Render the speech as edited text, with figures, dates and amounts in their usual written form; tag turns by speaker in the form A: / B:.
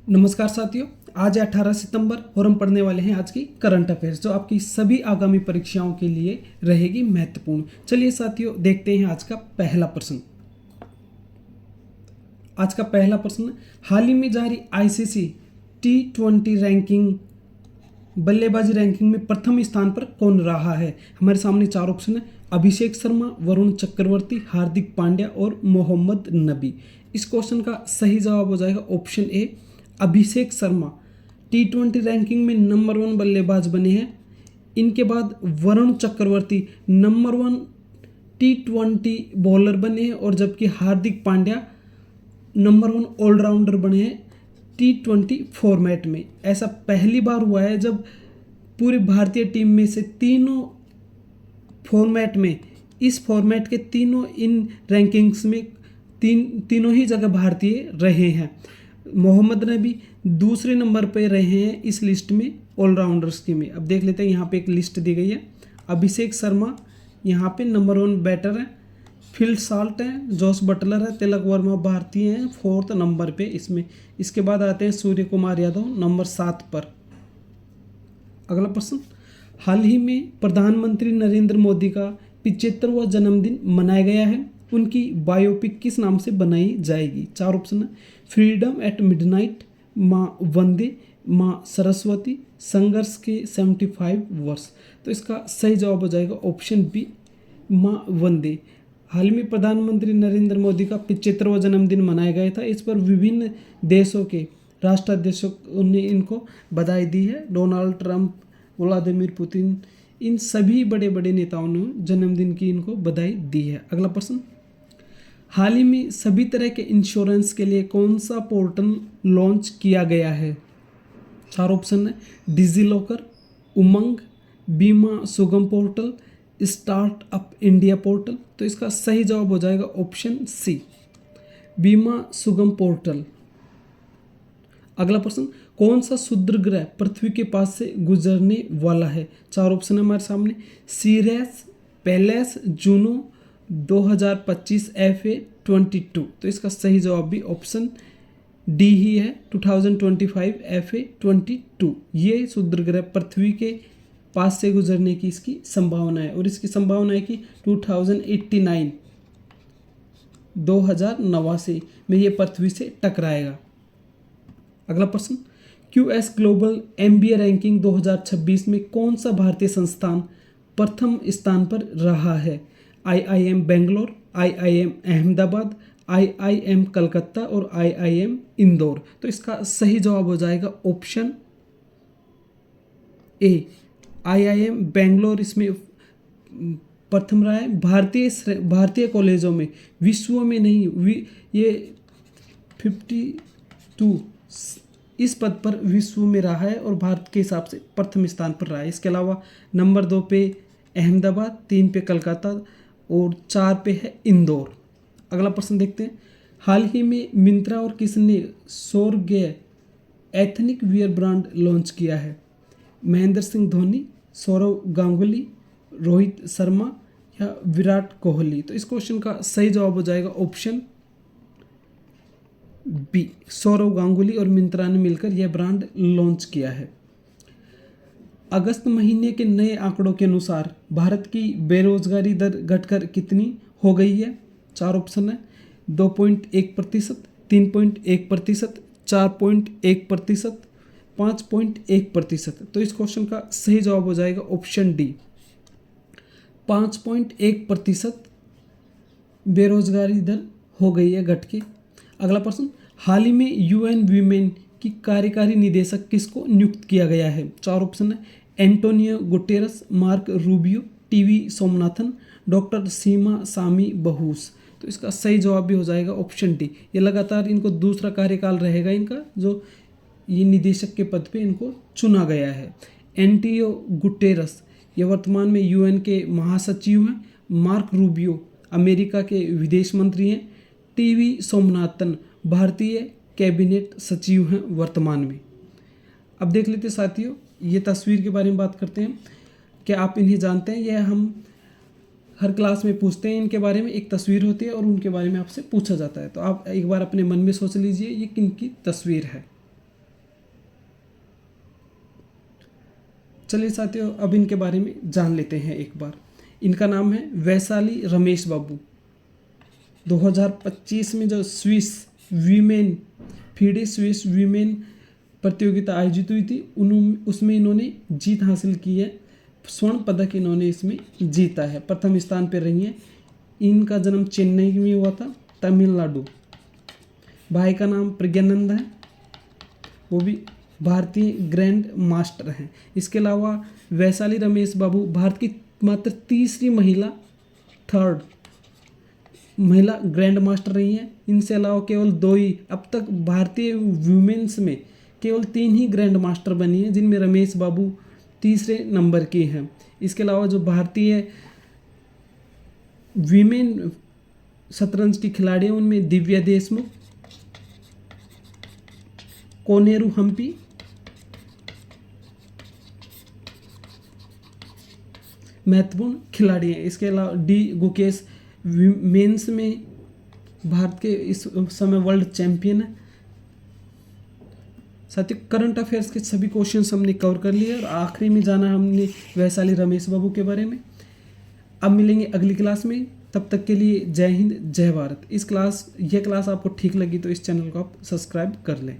A: नमस्कार साथियों, आज है 18 सितंबर और हम पढ़ने वाले हैं आज की करंट अफेयर्स जो आपकी सभी आगामी परीक्षाओं के लिए रहेगी महत्वपूर्ण। चलिए साथियों, देखते हैं आज का पहला प्रश्न। हाल ही में जारी आईसीसी T20 रैंकिंग बल्लेबाजी रैंकिंग में प्रथम स्थान पर कौन रहा है। हमारे सामने चार ऑप्शन है: अभिषेक शर्मा, वरुण चक्रवर्ती, हार्दिक पांड्या और मोहम्मद नबी। इस क्वेश्चन का सही जवाब हो जाएगा option A, Abhishek Sharma. T20 ranking में नंबर 1 बल्लेबाज बने हैं। इनके बाद Varun Chakravarthy number 1 T20 bowler बने हैं और जबकि हार्दिक पांड्या नंबर 1 ऑलराउंडर बने हैं T20 फॉर्मेट में। ऐसा पहली बार हुआ है जब पूरी भारतीय टीम में से तीनों फॉर्मेट में, इस फॉर्मेट के तीनों इन रैंकिंग्स में तीनों ही जगह भारतीय रहे हैं। मोहम्मद नबी दूसरे नंबर पर रहे हैं इस लिस्ट में ऑलराउंडर्स की में। अब देख लेते हैं, यहाँ पे एक लिस्ट दी गई है। अभिषेक शर्मा यहाँ पे नंबर 1 बैटर है, फिल साल्ट है, जोस बटलर है, तिलक वर्मा भारतीय हैं 4th नंबर पे इसमें। इसके बाद आते हैं सूर्य कुमार यादव नंबर 7 पर। अगला प्रश्न, हाल ही में प्रधानमंत्री नरेंद्र मोदी का 75वां जन्मदिन मनाया गया है। उनकी बायोपिक किस नाम से बनाई जाएगी। चार ऑप्शन है: फ्रीडम एट मिडनाइट, माँ वंदे, माँ सरस्वती, संघर्ष के 75 वर्ष। तो इसका सही जवाब हो जाएगा ऑप्शन बी, माँ वंदे। हाल में प्रधानमंत्री नरेंद्र मोदी का 75वां जन्मदिन मनाया गया था। इस पर विभिन्न देशों के राष्ट्राध्यक्षों ने इनको बधाई दी है। डोनाल्ड ट्रंप, व्लादिमीर पुतिन, इन सभी बड़े बड़े नेताओं ने जन्मदिन की इनको बधाई दी है। अगला प्रश्न, हाल ही में सभी तरह के इंश्योरेंस के लिए कौन सा पोर्टल लॉन्च किया गया है। चार ऑप्शन है: डिजी लॉकर, उमंग, बीमा सुगम पोर्टल, स्टार्टअप इंडिया पोर्टल। तो इसका सही जवाब हो जाएगा ऑप्शन सी, बीमा सुगम पोर्टल। अगला प्रश्न, कौन सा क्षुद्र ग्रह पृथ्वी के पास से गुजरने वाला है। चार ऑप्शन है हमारे सामने: सीरियस, पेलेस, जूनो, 2025 FA22। तो इसका सही जवाब भी ऑप्शन डी ही है, 2025 FA22। ये क्षुद्र ग्रह पृथ्वी के पास से गुजरने की इसकी संभावना है और इसकी संभावना है कि 2089 2089 में ये पृथ्वी से टकराएगा। अगला प्रश्न, QS ग्लोबल MBA रैंकिंग 2026 में कौन सा भारतीय संस्थान प्रथम स्थान पर रहा है। IIM Bangalore, IIM Ahmedabad, IIM Calcutta और IIM इंदौर। तो इसका सही जवाब हो जाएगा ऑप्शन ए, IIM बेंगलोर इसमें प्रथम रहा है। भारतीय कॉलेजों में, विश्व में नहीं, ये 52 इस पद पर विश्व में रहा है और भारत के हिसाब से प्रथम स्थान पर रहा है। इसके अलावा नंबर 2 पे अहमदाबाद, 3 पे कलकत्ता और 4 पे है इंदौर। अगला प्रश्न देखते हैं, हाल ही में मिंत्रा और किसने स्वर्गीय एथनिक वियर ब्रांड लॉन्च किया है। महेंद्र सिंह धोनी, सौरव गांगुली, रोहित शर्मा या विराट कोहली। तो इस क्वेश्चन का सही जवाब हो जाएगा ऑप्शन बी, सौरव गांगुली और मिंत्रा ने मिलकर यह ब्रांड लॉन्च किया है। अगस्त महीने के नए आंकड़ों के अनुसार भारत की बेरोजगारी दर घटकर कितनी हो गई है। चार ऑप्शन है: 2.1%, 3.1%, 4.1%, 5.1%। तो इस क्वेश्चन का सही जवाब हो जाएगा ऑप्शन डी, 5.1% बेरोजगारी दर हो गई है घट के। अगला प्रश्न, हाल ही में UN वीमेन की कार्यकारी निदेशक किसको नियुक्त किया गया है। चार ऑप्शन है: Antonio Guterres, Mark Rubio, TV Somanathan, doctor Sima Sami Bahous. तो इसका सही जवाब भी हो जाएगा ऑप्शन डी। ये लगातार इनको दूसरा कार्यकाल रहेगा इनका, जो ये निदेशक के पद पे इनको चुना गया है। एंटोनियो गुटेरस ये वर्तमान में UN के महासचिव हैं। मार्क रूबियो अमेरिका के विदेश मंत्री हैं। TV सोमनाथन भारतीय कैबिनेट सचिव हैं वर्तमान में। अब देख लेते साथियों, ये तस्वीर के बारे में बात करते हैं। क्या आप इन्हें जानते हैं। यह हम हर क्लास में पूछते हैं इनके बारे में। एक तस्वीर होती है और उनके बारे में आपसे पूछा जाता है। तो आप एक बार अपने मन में सोच लीजिए ये किन की तस्वीर है। चलिए साथियों, अब इनके बारे में जान लेते हैं एक बार। इनका नाम है वैशाली रमेश बाबू। 2025 में जो Swiss women FIDE Swiss women प्रतियोगिता आयोजित हुई थी उसमें इन्होंने जीत हासिल की है। स्वर्ण पदक इन्होंने इसमें जीता है, प्रथम स्थान पर रही हैं। इनका जन्म चेन्नई में हुआ था, तमिलनाडु। भाई का नाम प्रज्ञानंद है, वो भी भारतीय ग्रैंड मास्टर हैं। इसके अलावा वैशाली रमेश बाबू भारत की मात्र तीसरी थर्ड महिला ग्रैंड मास्टर रही हैं। इनसे अलावा केवल 2 ही, अब तक भारतीय वुमेन्स में केवल 3 ही ग्रैंड मास्टर बनी हैं, जिनमें रमेश बाबू तीसरे नंबर की हैं। इसके अलावा जो भारतीय वीमेन शतरंज की खिलाड़ी हैं उनमें दिव्या देशमुख, कोनेरू हम्पी, महत्वपूर्ण खिलाड़ी हैं। इसके अलावा डी गुकेश मेंस में भारत के इस समय वर्ल्ड चैंपियन है। साथियों, करंट अफेयर्स के सभी क्वेश्चंस हमने कवर कर लिए और आखिरी में जाना हमने वैशाली रमेश बाबू के बारे में। अब मिलेंगे अगली क्लास में, तब तक के लिए जय हिंद जय भारत। यह क्लास आपको ठीक लगी तो इस चैनल को आप सब्सक्राइब कर लें।